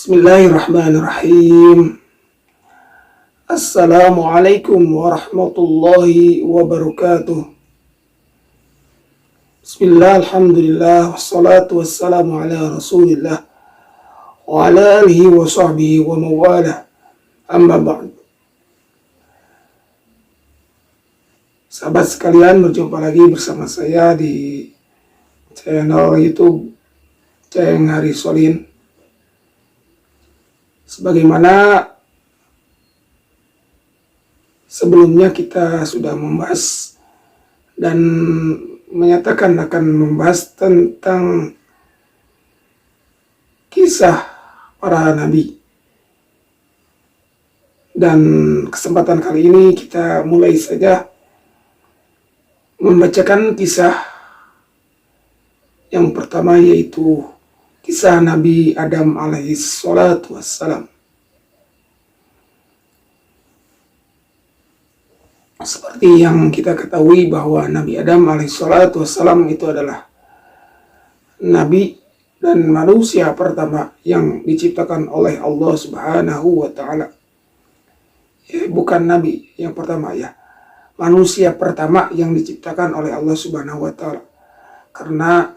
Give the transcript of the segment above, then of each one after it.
Bismillahirrahmanirrahim. Assalamualaikum warahmatullahi wabarakatuh. Bismillah, alhamdulillah, wassalatu wassalamu ala rasulillah wa ala alihi wa sahbihi wa mawalah. Amma ba'd. Sahabat sekalian, berjumpa lagi bersama saya di channel YouTube Ceng Hari Solin. Sebagaimana sebelumnya kita sudah membahas dan menyatakan akan membahas tentang kisah para nabi. Dan kesempatan kali ini kita mulai saja membacakan kisah yang pertama, yaitu kisah Nabi Adam alaihi salatu wassalam. Seperti yang kita ketahui bahwa Nabi Adam alaihi salatu wassalam itu adalah nabi dan manusia pertama yang diciptakan oleh Allah Subhanahu wa ta'ala. Bukan nabi yang pertama, manusia pertama yang diciptakan oleh Allah Subhanahu wa ta'ala. Karena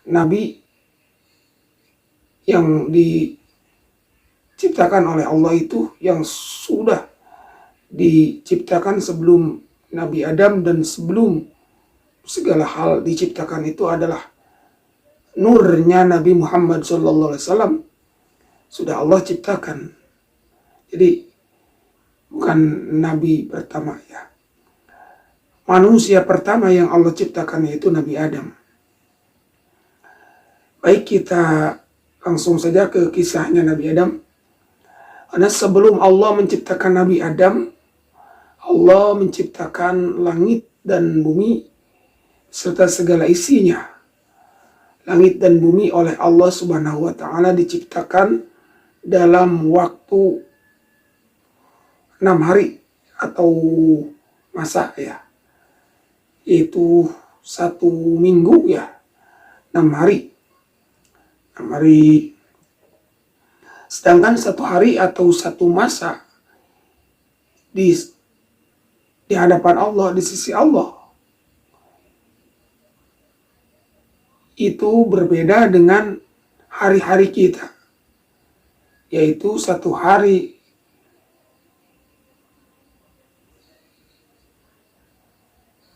nabi yang diciptakan oleh Allah itu yang sudah diciptakan sebelum Nabi Adam, dan sebelum segala hal diciptakan itu adalah nurnya Nabi Muhammad SAW sudah Allah ciptakan. Jadi bukan nabi pertama, manusia pertama yang Allah ciptakan yaitu Nabi Adam. Baik, kita langsung saja ke kisahnya Nabi Adam. Karena sebelum Allah menciptakan Nabi Adam, Allah menciptakan langit dan bumi serta segala isinya. Langit dan bumi oleh Allah Subhanahu wa ta'ala diciptakan dalam waktu 6 hari atau masa, yaitu 1 minggu, 6 hari. Sedangkan 1 hari atau 1 masa di hadapan Allah, di sisi Allah, itu berbeda dengan hari-hari kita, yaitu 1 hari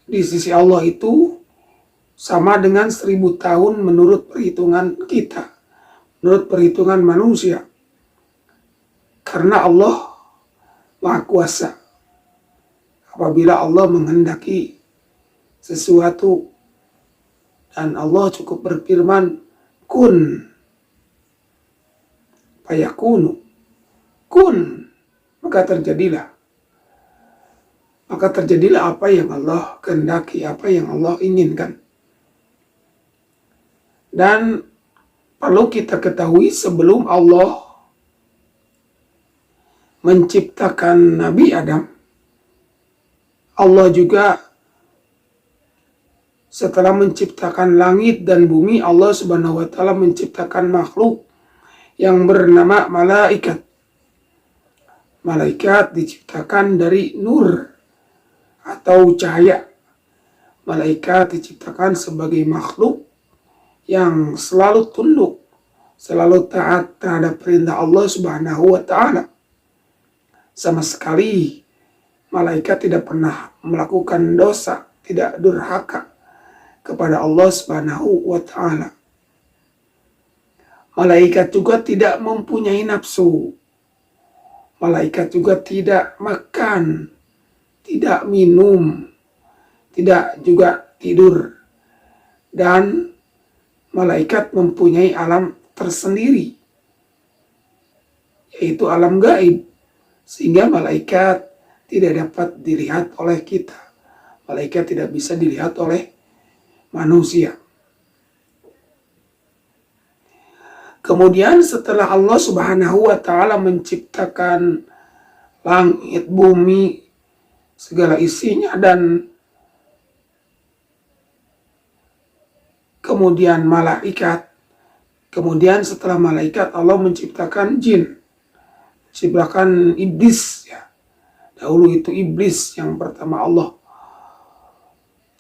di sisi Allah itu sama dengan 1000 tahun menurut perhitungan kita, menurut perhitungan manusia. Karena Allah Maha Kuasa. Apabila Allah menghendaki sesuatu dan Allah cukup berfirman, kun fayakunu, kun, maka terjadilah. Maka terjadilah apa yang Allah kehendaki, apa yang Allah inginkan. Dan perlu kita ketahui, sebelum Allah menciptakan Nabi Adam, Allah juga setelah menciptakan langit dan bumi, Allah Subhanahu wa ta'ala menciptakan makhluk yang bernama malaikat. Malaikat diciptakan dari nur atau cahaya. Malaikat diciptakan sebagai makhluk yang selalu tunduk, selalu taat terhadap perintah Allah Subhanahu wa ta'ala. Sama sekali malaikat tidak pernah melakukan dosa, tidak durhaka kepada Allah Subhanahu wa ta'ala. Malaikat juga tidak mempunyai nafsu. Malaikat juga tidak makan, tidak minum, tidak juga tidur. Dan malaikat mempunyai alam tersendiri, yaitu alam gaib, sehingga malaikat tidak dapat dilihat oleh kita. Malaikat tidak bisa dilihat oleh manusia. Kemudian setelah Allah Subhanahu wa ta'ala menciptakan langit, bumi, segala isinya, dan kemudian malaikat, Kemudian setelah malaikat, Allah menciptakan jin, menciptakan iblis. Ya. Dahulu itu iblis yang pertama Allah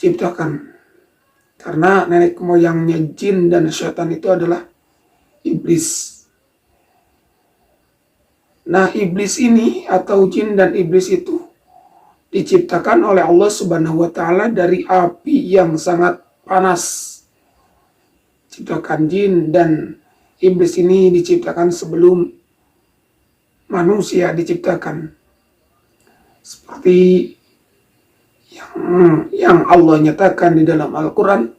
ciptakan. Karena nenek moyangnya jin dan syaitan itu adalah iblis. Nah, iblis ini atau jin dan iblis itu diciptakan oleh Allah Subhanahu wa taala dari api yang sangat panas. Ciptakan jin dan iblis ini diciptakan sebelum manusia diciptakan. Seperti yang Allah nyatakan di dalam Al-Quran.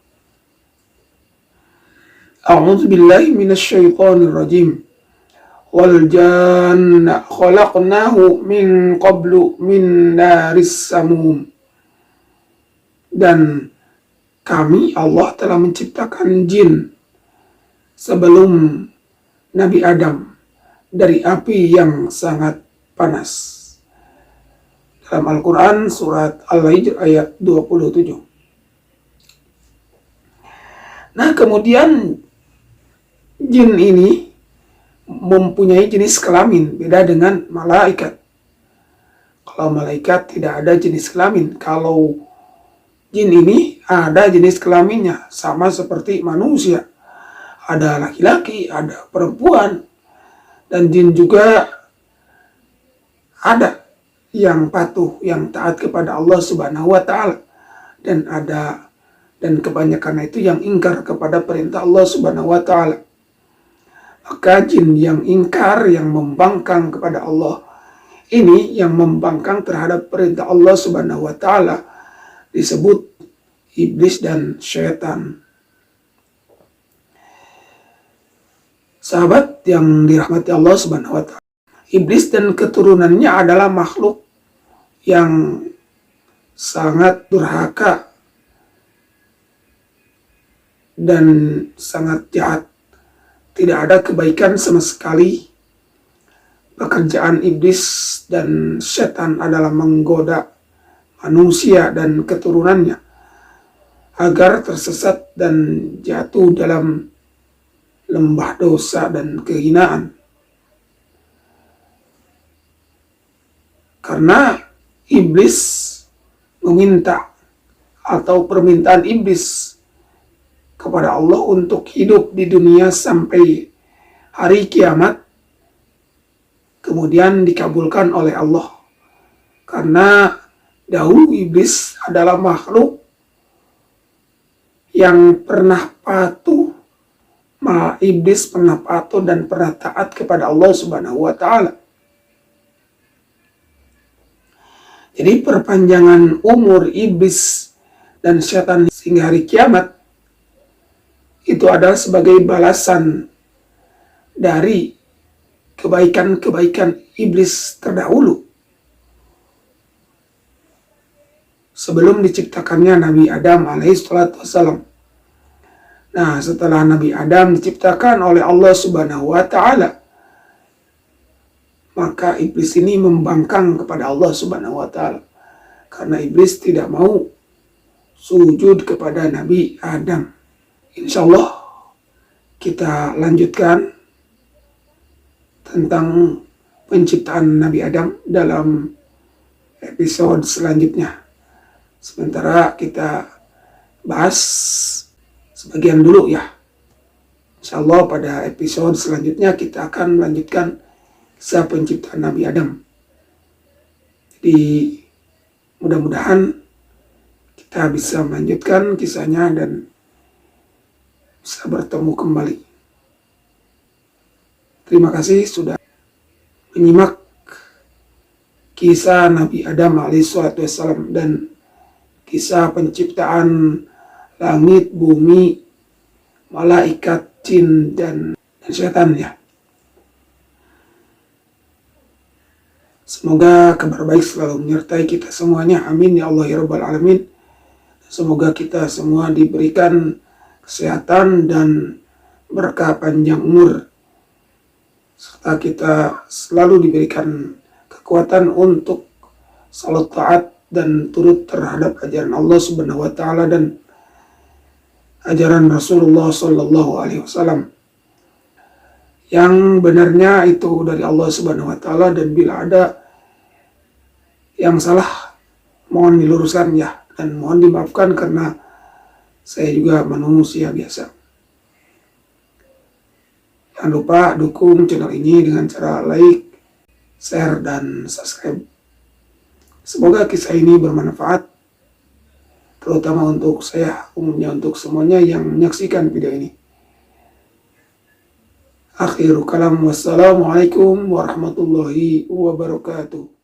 A'udzu billahi minasyaitonir rajim. Wal janna khalaqnahu min qablu min naris samum. Dan kami, Allah, telah menciptakan jin sebelum Nabi Adam dari api yang sangat panas. Dalam Al-Quran surat Al-Hijr ayat 27. Nah, kemudian jin ini mempunyai jenis kelamin, beda dengan malaikat. Kalau malaikat tidak ada jenis kelamin. Kalau jin ini ada jenis kelaminnya, sama seperti manusia. Ada laki-laki, ada perempuan, dan jin juga ada yang patuh, yang taat kepada Allah Subhanahu wa taala, dan kebanyakan itu yang ingkar kepada perintah Allah Subhanahu wa taala. Maka jin yang ingkar, yang membangkang kepada Allah, ini yang membangkang terhadap perintah Allah Subhanahu wa taala, disebut iblis dan syaitan. Sahabat yang dirahmati Allah Subhanahu wa taala, iblis dan keturunannya adalah makhluk yang sangat durhaka dan sangat jahat. Tidak ada kebaikan sama sekali. Pekerjaan iblis dan setan adalah menggoda manusia dan keturunannya agar tersesat dan jatuh dalam lembah dosa dan kehinaan. Karena iblis meminta, atau permintaan iblis kepada Allah untuk hidup di dunia sampai hari kiamat, kemudian dikabulkan oleh Allah. Karena dahulu iblis adalah makhluk yang pernah patuh, iblis pernah patuh dan pernah taat kepada Allah Subhanahu wa taala. Jadi perpanjangan umur iblis dan setan hingga hari kiamat itu adalah sebagai balasan dari kebaikan-kebaikan iblis terdahulu. Sebelum diciptakannya Nabi Adam alaihissalam. Nah, setelah Nabi Adam diciptakan oleh Allah Subhanahu wa taala, maka iblis ini membangkang kepada Allah Subhanahu wa taala. Karena iblis tidak mau sujud kepada Nabi Adam. Insya Allah kita lanjutkan tentang penciptaan Nabi Adam dalam episode selanjutnya. Sementara kita bahas sebagian dulu ya. Insya Allah pada episode selanjutnya kita akan melanjutkan kisah penciptaan Nabi Adam. Jadi mudah-mudahan kita bisa melanjutkan kisahnya dan bisa bertemu kembali. Terima kasih sudah menyimak kisah Nabi Adam alaihissalam dan kisah penciptaan langit, bumi, malaikat, jin, dan setan ya. Semoga kabar baik selalu menyertai kita semuanya. Amin ya Allah ya Rabbal Alamin. Semoga kita semua diberikan kesehatan dan berkah panjang umur, serta kita selalu diberikan kekuatan untuk selalu taat dan turut terhadap ajaran Allah Subhanahu wa taala dan ajaran Rasulullah sallallahu alaihi wasallam. yang benarnya itu dari Allah Subhanahu wa taala, dan bila ada yang salah mohon diluruskan ya, dan mohon dimaafkan karena saya juga manusia biasa. Jangan lupa dukung channel ini dengan cara like, share, dan subscribe. Semoga kisah ini bermanfaat, terutama untuk saya, umumnya untuk semuanya yang menyaksikan video ini. Akhirul kalam, wassalamualaikum warahmatullahi wabarakatuh.